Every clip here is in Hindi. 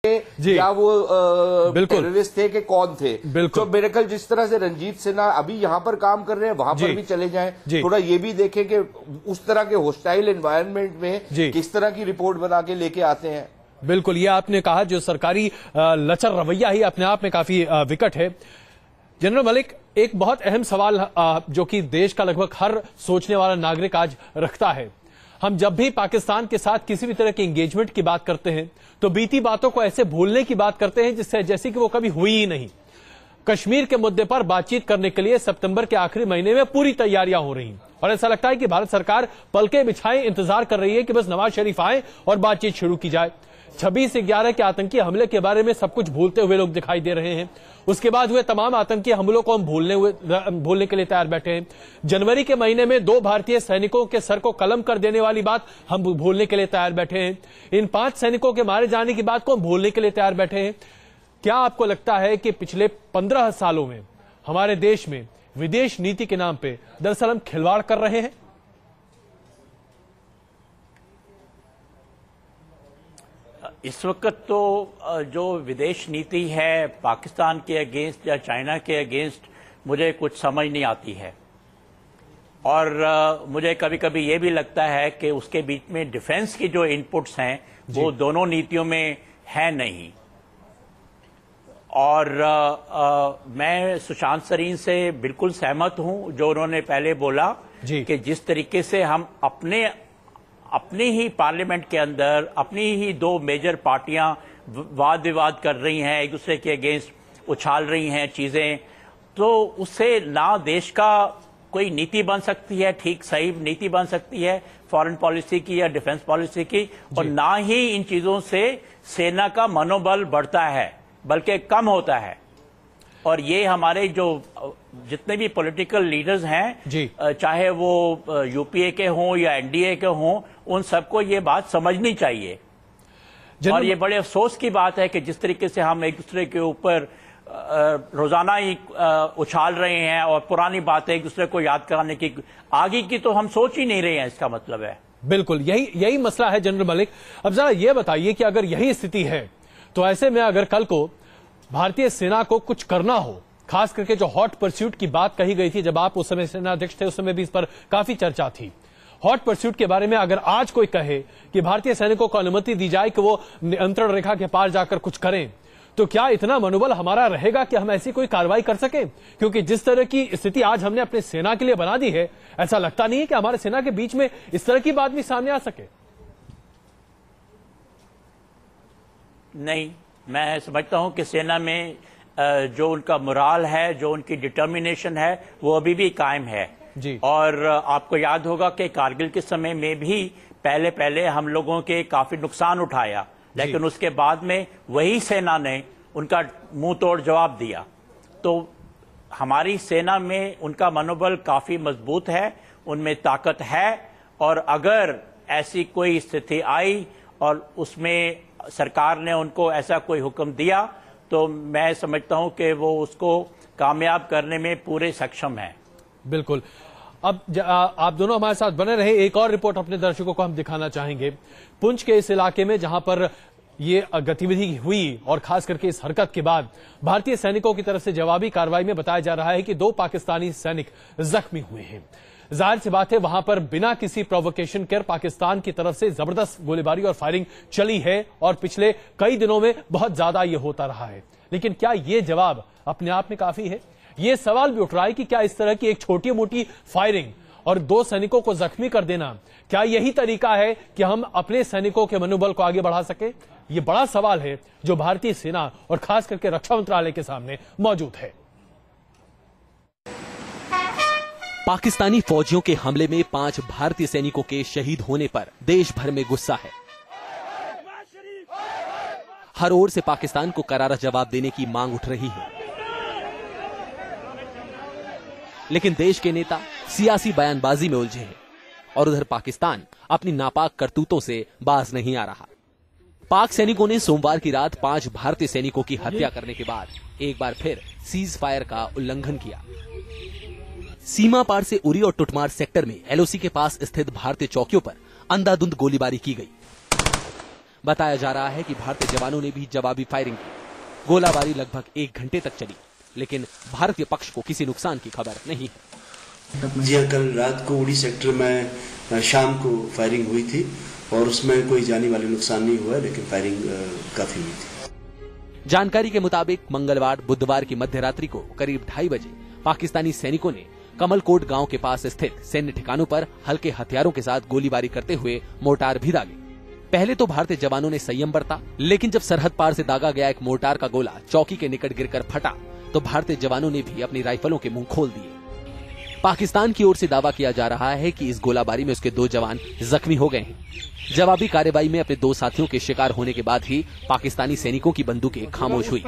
या वो टेररिस्ट थे कि कौन थे। तो मेरे ख्याल जिस तरह से रंजीत सिन्हा अभी यहाँ पर काम कर रहे हैं वहां पर भी चले जाएं, थोड़ा ये भी देखें कि उस तरह के होस्टाइल एनवायरनमेंट में किस तरह की रिपोर्ट बना के लेके आते हैं। बिल्कुल, ये आपने कहा जो सरकारी लचर रवैया ही अपने आप में काफी विकट है। जनरल मलिक, एक बहुत अहम सवाल जो कि देश का लगभग हर सोचने वाला नागरिक आज रखता है, हम जब भी पाकिस्तान के साथ किसी भी तरह के एंगेजमेंट की बात करते हैं तो बीती बातों को ऐसे भूलने की बात करते हैं जिससे जैसे कि वो कभी हुई ही नहीं। कश्मीर के मुद्दे पर बातचीत करने के लिए सितंबर के आखिरी महीने में पूरी तैयारियां हो रही हैं और ऐसा लगता है कि भारत सरकार पलके बिछाए इंतजार कर रही है कि बस नवाज शरीफ आए और बातचीत शुरू की जाए। 26/11 के आतंकी हमले के बारे में सब कुछ भूलते हुए लोग दिखाई दे रहे हैं। उसके बाद हुए तमाम आतंकी हमलों को हम भूलने के लिए तैयार बैठे हैं। जनवरी के महीने में 2 भारतीय सैनिकों के सर को कलम कर देने वाली बात हम भूलने के लिए तैयार बैठे हैं। इन 5 सैनिकों के मारे जाने की बात को हम भूलने के लिए तैयार बैठे हैं। क्या आपको लगता है कि पिछले 15 सालों में हमारे देश में विदेश नीति के नाम पे दरअसल हम खिलवाड़ कर रहे हैं? इस वक्त तो जो विदेश नीति है पाकिस्तान के अगेंस्ट या चाइना के अगेंस्ट मुझे कुछ समझ नहीं आती है और मुझे कभी कभी ये भी लगता है कि उसके बीच में डिफेंस की जो इनपुट्स हैं वो दोनों नीतियों में है नहीं। और मैं सुशांत सरीन से बिल्कुल सहमत हूं जो उन्होंने पहले बोला कि जिस तरीके से हम अपनी ही पार्लियामेंट के अंदर अपनी ही 2 मेजर पार्टियां वाद विवाद कर रही हैं, एक दूसरे के अगेंस्ट उछाल रही हैं चीजें, तो उससे ना देश का कोई नीति बन सकती है, ठीक सही नीति बन सकती है फॉरेन पॉलिसी की या डिफेंस पॉलिसी की, और ना ही इन चीजों से सेना का मनोबल बढ़ता है बल्कि कम होता है। और ये हमारे जो जितने भी पॉलिटिकल लीडर्स हैं, चाहे वो यूपीए के हों या एनडीए के हों, उन सबको ये बात समझनी चाहिए। और ये बड़े अफसोस की बात है कि जिस तरीके से हम एक दूसरे के ऊपर रोजाना ही उछाल रहे हैं और पुरानी बातें एक दूसरे को याद कराने की, आगे की तो हम सोच ही नहीं रहे हैं, इसका मतलब है। बिल्कुल यही मसला है जनरल मलिक। अब जरा ये बताइए कि अगर यही स्थिति है तो ऐसे में अगर कल को भारतीय सेना को कुछ करना हो, खास करके जो हॉट परस्यूट की बात कही गई थी, जब आप उस समय सेनाध्यक्ष थे उस समय भी इस पर काफी चर्चा थी। हॉट परस्यूट के बारे में अगर आज कोई कहे कि भारतीय सैनिकों को अनुमति दी जाए कि वो नियंत्रण रेखा के पार जाकर कुछ करें, तो क्या इतना मनोबल हमारा रहेगा कि हम ऐसी कोई कार्रवाई कर सकें? क्योंकि जिस तरह की स्थिति आज हमने अपनी सेना के लिए बना दी है, ऐसा लगता नहीं है कि हमारे सेना के बीच में इस तरह की बात भी सामने आ सके। नहीं, मैं समझता हूं कि सेना में जो उनका मोराल है, जो उनकी डिटर्मिनेशन है, वो अभी भी कायम है जी। और आपको याद होगा कि कारगिल के समय में भी पहले हम लोगों के काफी नुकसान उठाया, लेकिन उसके बाद में वही सेना ने उनका मुंह तोड़ जवाब दिया। तो हमारी सेना में उनका मनोबल काफी मजबूत है, उनमें ताकत है, और अगर ऐसी कोई स्थिति आई और उसमें सरकार ने उनको ऐसा कोई हुक्म दिया तो मैं समझता हूं कि वो उसको कामयाब करने में पूरे सक्षम है। बिल्कुल। अब आप दोनों हमारे साथ बने रहे, एक और रिपोर्ट अपने दर्शकों को हम दिखाना चाहेंगे। पुंछ के इस इलाके में जहां पर ये गतिविधि हुई और खास करके इस हरकत के बाद भारतीय सैनिकों की तरफ से जवाबी कार्रवाई में बताया जा रहा है कि 2 पाकिस्तानी सैनिक जख्मी हुए हैं। जाहिर सी बात है वहां पर बिना किसी प्रोवोकेशन के पाकिस्तान की तरफ से जबरदस्त गोलीबारी और फायरिंग चली है और पिछले कई दिनों में बहुत ज्यादा ये होता रहा है। लेकिन क्या ये जवाब अपने आप में काफी है? ये सवाल भी उठ रहा है कि क्या इस तरह की एक छोटी मोटी फायरिंग और 2 सैनिकों को जख्मी कर देना, क्या यही तरीका है कि हम अपने सैनिकों के मनोबल को आगे बढ़ा सके? ये बड़ा सवाल है जो भारतीय सेना और खास करके रक्षा मंत्रालय के सामने मौजूद है। पाकिस्तानी फौजियों के हमले में 5 भारतीय सैनिकों के शहीद होने पर देश भर में गुस्सा है। हर ओर से पाकिस्तान को करारा जवाब देने की मांग उठ रही है, लेकिन देश के नेता सियासी बयानबाजी में उलझे हैं और उधर पाकिस्तान अपनी नापाक करतूतों से बाज नहीं आ रहा। पाक सैनिकों ने सोमवार की रात 5 भारतीय सैनिकों की हत्या करने के बाद एक बार फिर सीज फायर का उल्लंघन किया। सीमा पार से उरी और टुटमार सेक्टर में एलओसी के पास स्थित भारतीय चौकियों पर अंधाधुंध गोलीबारी की गई। बताया जा रहा है कि भारतीय जवानों ने भी जवाबी फायरिंग की। गोलाबारी लगभग 1 घंटे तक चली, लेकिन भारतीय पक्ष को किसी नुकसान की खबर नहीं है। जी, कल रात को उड़ी सेक्टर में शाम को फायरिंग हुई थी और उसमें कोई जानी वाले नुकसान नहीं हुआ, लेकिन फायरिंग काफी हुई थी। जानकारी के मुताबिक मंगलवार बुधवार की मध्यरात्रि को करीब 2:30 बजे पाकिस्तानी सैनिकों ने कमलकोट गांव के पास स्थित सैन्य ठिकानों पर हल्के हथियारों के साथ गोलीबारी करते हुए मोर्टार भी दागे। पहले तो भारतीय जवानों ने संयम बरता, लेकिन जब सरहद पार से दागा गया एक मोर्टार का गोला चौकी के निकट गिरकर फटा तो भारतीय जवानों ने भी अपनी राइफलों के मुंह खोल दिए। पाकिस्तान की ओर से दावा किया जा रहा है कि इस गोलाबारी में उसके 2 जवान जख्मी हो गए हैं। जवाबी कार्रवाई में अपने 2 साथियों के शिकार होने के बाद ही पाकिस्तानी सैनिकों की बंदूकें खामोश हुई।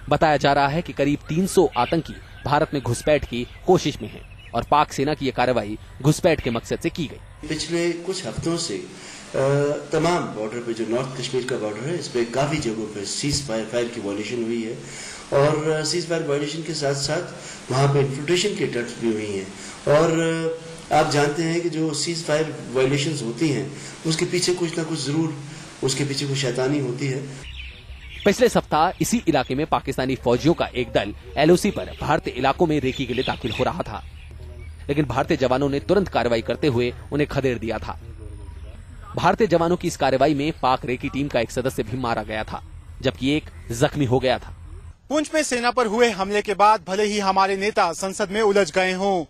बताया जा रहा है कि करीब 300 आतंकी भारत में घुसपैठ की कोशिश में हैं और पाक सेना की यह कार्रवाई घुसपैठ के मकसद से की गई। पिछले कुछ हफ्तों से तमाम बॉर्डर पे, जो नॉर्थ कश्मीर का बॉर्डर है, इस पे काफी जगहों पे सीज फायर की वायलेशन हुई है और सीज फायर वायलेशन के साथ साथ वहाँ पे इन्फिल्ट्रेशन के अटैक्स भी हुई हैं। और आप जानते हैं कि जो सीज फायर वायलेशंस होती हैं उसके पीछे कुछ ना कुछ जरूर उसके पीछे कुछ शैतानी होती है। पिछले सप्ताह इसी इलाके में पाकिस्तानी फौजियों का एक दल LOC पर भारतीय इलाकों में रेकी के लिए दाखिल हो रहा था, लेकिन भारतीय जवानों ने तुरंत कार्रवाई करते हुए उन्हें खदेड़ दिया था। भारतीय जवानों की इस कार्रवाई में पाक रेकी टीम का एक सदस्य भी मारा गया था, जबकि एक जख्मी हो गया था। पुंछ में सेना पर हुए हमले के बाद भले ही हमारे नेता संसद में उलझ गए हों,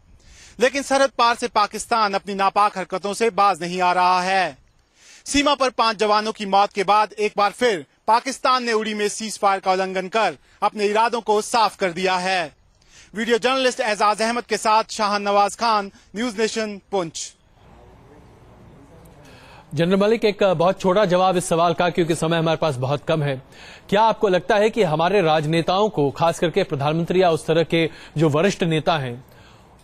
लेकिन सरहद पार से पाकिस्तान अपनी नापाक हरकतों से बाज नहीं आ रहा है। सीमा पर 5 जवानों की मौत के बाद एक बार फिर पाकिस्तान ने उड़ी में सीज फायर का उल्लंघन कर अपने इरादों को साफ कर दिया है। वीडियो जर्नलिस्ट एजाज अहमद के साथ Shahn Nawaz Khan, news nation, Poonch. General Malik, एक बहुत छोटा जवाब इस सवाल का, क्योंकि समय हमारे पास बहुत कम है। क्या आपको लगता है कि हमारे राजनेताओं को, खास करके प्रधानमंत्री या उस तरह के जो वरिष्ठ नेता हैं,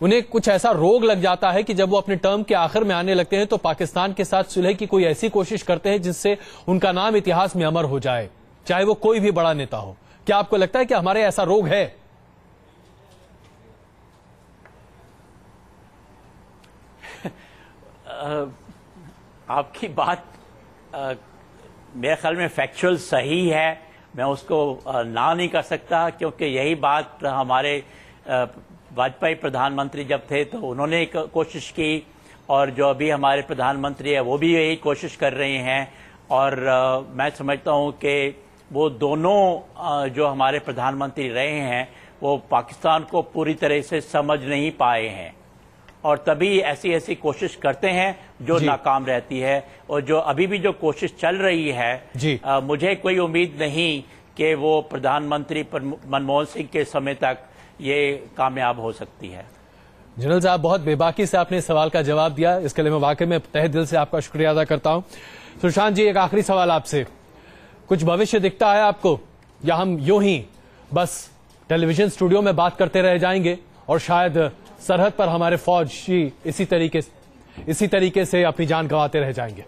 उन्हें कुछ ऐसा रोग लग जाता है कि जब वो अपने टर्म के आखिर में आने लगते हैं तो पाकिस्तान के साथ सुलह की कोई ऐसी कोशिश करते हैं जिससे उनका नाम इतिहास में अमर हो जाए, चाहे वो कोई भी बड़ा नेता हो? क्या आपको लगता है कि हमारे ऐसा रोग है? आपकी बात मेरे ख्याल में फैक्चुअल सही है, मैं उसको ना नहीं कर सकता, क्योंकि यही बात हमारे वाजपेयी प्रधानमंत्री जब थे तो उन्होंने एक कोशिश की, और जो अभी हमारे प्रधानमंत्री है वो भी यही कोशिश कर रहे हैं। और मैं समझता हूँ कि वो दोनों जो हमारे प्रधानमंत्री रहे हैं वो पाकिस्तान को पूरी तरह से समझ नहीं पाए हैं, और तभी ऐसी कोशिश करते हैं जो नाकाम रहती है। और जो अभी भी जो कोशिश चल रही है, मुझे कोई उम्मीद नहीं कि वो प्रधानमंत्री मनमोहन सिंह के समय तक ये कामयाब हो सकती है। जनरल साहब, बहुत बेबाकी से आपने इस सवाल का जवाब दिया, इसके लिए मैं वाकई में तहे दिल से आपका शुक्रिया अदा करता हूं। सुशांत जी, एक आखिरी सवाल आपसे, कुछ भविष्य दिखता है आपको, या हम यूं ही बस टेलीविजन स्टूडियो में बात करते रह जाएंगे और शायद सरहद पर हमारे फौजी इसी तरीके से अपनी जान गंवाते रह जाएंगे?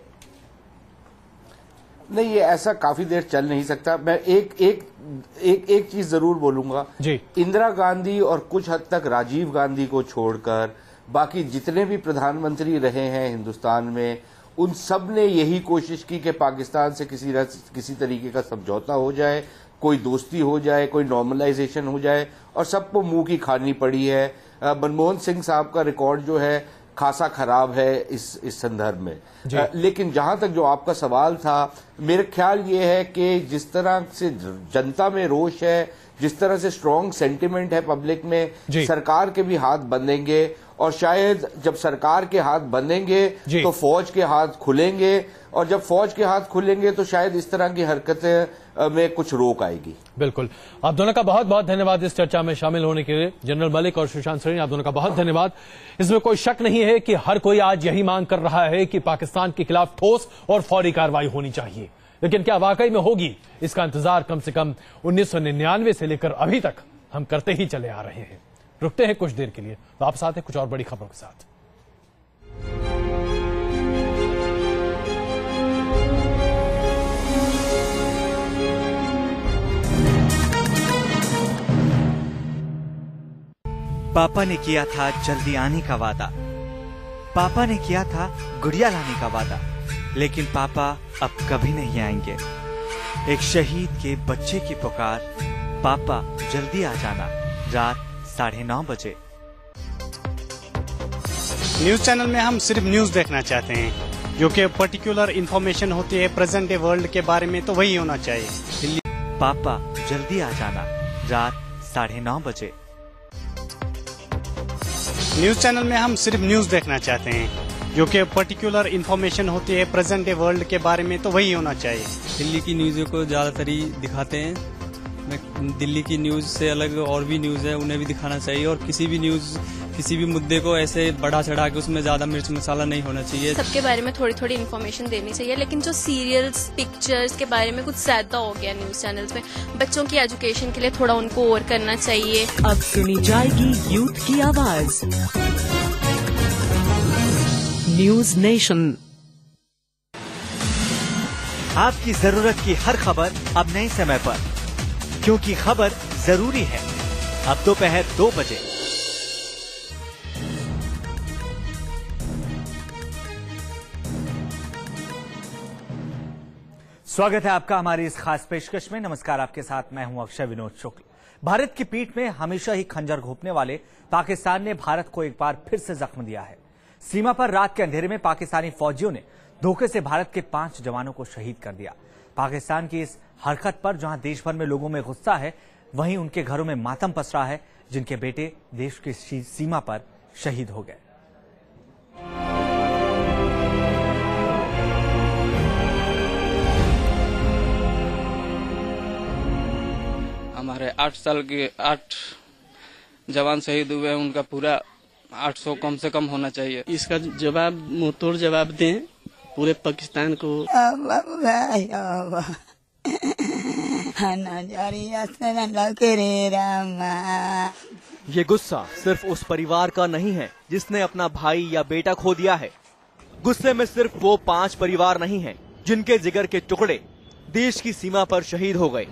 नहीं, ये ऐसा काफी देर चल नहीं सकता। मैं एक चीज जरूर बोलूंगा जी। इंदिरा गांधी और कुछ हद तक राजीव गांधी को छोड़कर बाकी जितने भी प्रधानमंत्री रहे हैं हिंदुस्तान में, उन सब ने यही कोशिश की कि पाकिस्तान से किसी तरीके का समझौता हो जाए, कोई दोस्ती हो जाए, कोई नॉर्मलाइजेशन हो जाए, और सबको मुंह की खानी पड़ी है। मनमोहन सिंह साहब का रिकॉर्ड जो है खासा खराब है इस संदर्भ में। लेकिन जहां तक जो आपका सवाल था, मेरा ख्याल ये है कि जिस तरह से जनता में रोष है, जिस तरह से स्ट्रांग सेंटिमेंट है पब्लिक में, सरकार के भी हाथ बंधेंगे, और शायद जब सरकार के हाथ बंधेंगे तो फौज के हाथ खुलेंगे, और जब फौज के हाथ खुलेंगे तो शायद इस तरह की हरकतें में कुछ रोक आएगी। बिल्कुल। आप दोनों का बहुत बहुत धन्यवाद इस चर्चा में शामिल होने के लिए। जनरल मलिक और सुशांत सरीन, आप दोनों का बहुत धन्यवाद। इसमें कोई शक नहीं है कि हर कोई आज यही मांग कर रहा है कि पाकिस्तान के खिलाफ ठोस और फौरी कार्रवाई होनी चाहिए, लेकिन क्या वाकई में होगी, इसका इंतजार कम से कम 1999 से लेकर अभी तक हम करते ही चले आ रहे हैं। रुकते हैं कुछ देर के लिए, वापस आते हैं कुछ और बड़ी खबरों के साथ। पापा ने किया था जल्दी आने का वादा, पापा ने किया था गुड़िया लाने का वादा, लेकिन पापा अब कभी नहीं आएंगे। एक शहीद के बच्चे की पुकार, पापा जल्दी आ जाना, रात 9:30 बजे। न्यूज चैनल में हम सिर्फ न्यूज देखना चाहते हैं, जो कि पर्टिकुलर इंफॉर्मेशन होती है प्रेजेंट डे वर्ल्ड के बारे में, तो वही होना चाहिए। पापा जल्दी आ जाना, रात 9:30 बजे। न्यूज चैनल में हम सिर्फ न्यूज देखना चाहते हैं, जो कि पर्टिकुलर इंफॉर्मेशन होती है प्रेजेंट डे वर्ल्ड के बारे में, तो वही होना चाहिए। दिल्ली की न्यूज़ को ज़्यादातर ही दिखाते हैं। दिल्ली की न्यूज़ से अलग और भी न्यूज़ है, उन्हें भी दिखाना चाहिए। और किसी भी न्यूज़, किसी भी मुद्दे को ऐसे बढ़ा चढ़ा के उसमें ज़्यादा मिर्च मसाला नहीं होना चाहिए। सबके बारे में थोड़ी थोड़ी इन्फॉर्मेशन देनी चाहिए, लेकिन जो सीरियल्स, पिक्चर्स के बारे में कुछ ज्यादा हो गया न्यूज़ चैनल्स में। बच्चों की एजुकेशन के लिए थोड़ा उनको और करना चाहिए। अब सुनी जाएगी यूथ की आवाज, न्यूज नेशन। आपकी जरूरत की हर खबर अब नए समय पर, क्योंकि खबर जरूरी है। अब दोपहर 2 बजे। स्वागत है आपका हमारी इस खास पेशकश में। नमस्कार, आपके साथ मैं हूं अक्षय विनोद शुक्ल। भारत की पीठ में हमेशा ही खंजर घोंपने वाले पाकिस्तान ने भारत को एक बार फिर से जख्म दिया है। सीमा पर रात के अंधेरे में पाकिस्तानी फौजियों ने धोखे से भारत के 5 जवानों को शहीद कर दिया। पाकिस्तान की इस हरकत पर जहां देश भर में लोगों में गुस्सा है, वहीं उनके घरों में मातम पसरा है, जिनके बेटे देश की सीमा पर शहीद हो गए। हमारे 8 साल के 8 जवान शहीद हुए हैं, उनका पूरा 800 कम से कम होना चाहिए। इसका जवाब मुंहतोड़ जवाब दें पूरे पाकिस्तान को। ये गुस्सा सिर्फ उस परिवार का नहीं है जिसने अपना भाई या बेटा खो दिया है। गुस्से में सिर्फ वो 5 परिवार नहीं हैं जिनके जिगर के टुकड़े देश की सीमा पर शहीद हो गए।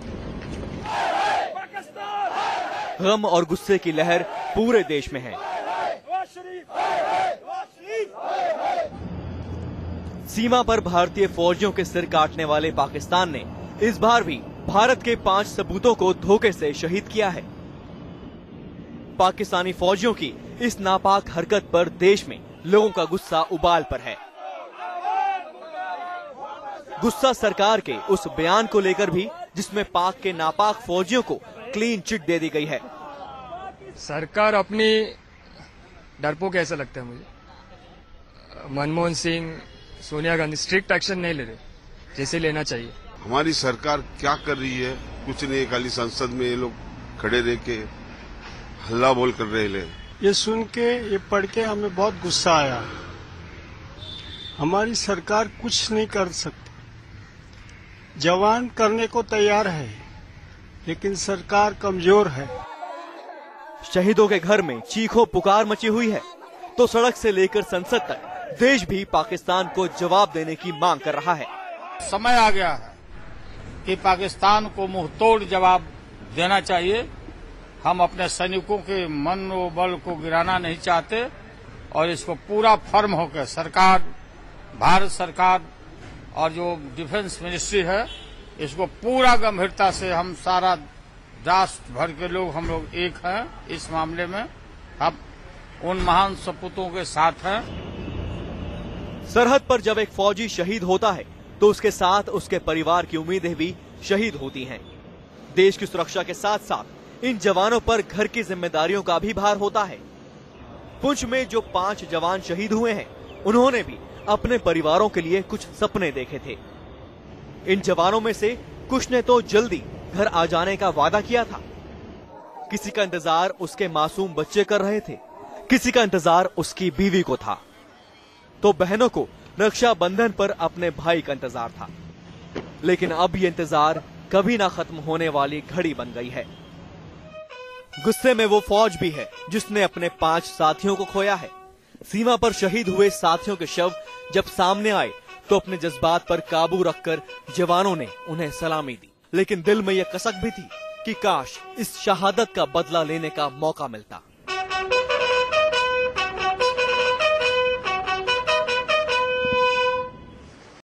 गम और गुस्से की लहर पूरे देश में है। सीमा पर भारतीय फौजियों के सिर काटने वाले पाकिस्तान ने इस बार भी भारत के 5 सपूतों को धोखे से शहीद किया है। पाकिस्तानी फौजियों की इस नापाक हरकत पर देश में लोगों का गुस्सा उबाल पर है। गुस्सा सरकार के उस बयान को लेकर भी जिसमें पाक के नापाक फौजियों को क्लीन चिट दे दी गई है। सरकार अपनी डरपोक ऐसा लगता है मुझे। मनमोहन सिंह, सोनिया गांधी स्ट्रिक्ट एक्शन नहीं ले रहे जैसे लेना चाहिए। हमारी सरकार क्या कर रही है कुछ नहीं, खाली संसद में ये लोग खड़े रह के हल्ला बोल कर रहे हैं। ये सुन के, ये पढ़ के हमें बहुत गुस्सा आया। हमारी सरकार कुछ नहीं कर सकती। जवान करने को तैयार है, लेकिन सरकार कमजोर है। शहीदों के घर में चीखों पुकार मची हुई है, तो सड़क से लेकर संसद तक देश भी पाकिस्तान को जवाब देने की मांग कर रहा है। समय आ गया है कि पाकिस्तान को मुंहतोड़ जवाब देना चाहिए। हम अपने सैनिकों के मनोबल को गिराना नहीं चाहते और इसको पूरा फर्म होकर सरकार, भारत सरकार और जो डिफेंस मिनिस्ट्री है, इसको पूरा गंभीरता से हम सारा राष्ट्र भर के लोग, हम लोग एक हैं इस मामले में। हम उन महान सपूतों के साथ हैं। सरहद पर जब एक फौजी शहीद होता है तो उसके साथ उसके परिवार की उम्मीदें भी शहीद होती हैं। देश की सुरक्षा के साथ साथ इन जवानों पर घर की जिम्मेदारियों का भी भार होता है। पुंछ में जो 5 जवान शहीद हुए हैं, उन्होंने भी अपने परिवारों के लिए कुछ सपने देखे थे। इन जवानों में से कुछ ने तो जल्दी घर आ जाने का वादा किया था। किसी का इंतजार उसके मासूम बच्चे कर रहे थे, किसी का इंतजार उसकी बीवी को था, तो बहनों को रक्षाबंधन पर अपने भाई का इंतजार था। लेकिन अब ये इंतजार कभी ना खत्म होने वाली घड़ी बन गई है। गुस्से में वो फौज भी है जिसने अपने 5 साथियों को खोया है। सीमा पर शहीद हुए साथियों के शव जब सामने आए तो अपने जज्बात पर काबू रखकर जवानों ने उन्हें सलामी दी, लेकिन दिल में यह कसक भी थी कि काश इस शहादत का बदला लेने का मौका मिलता।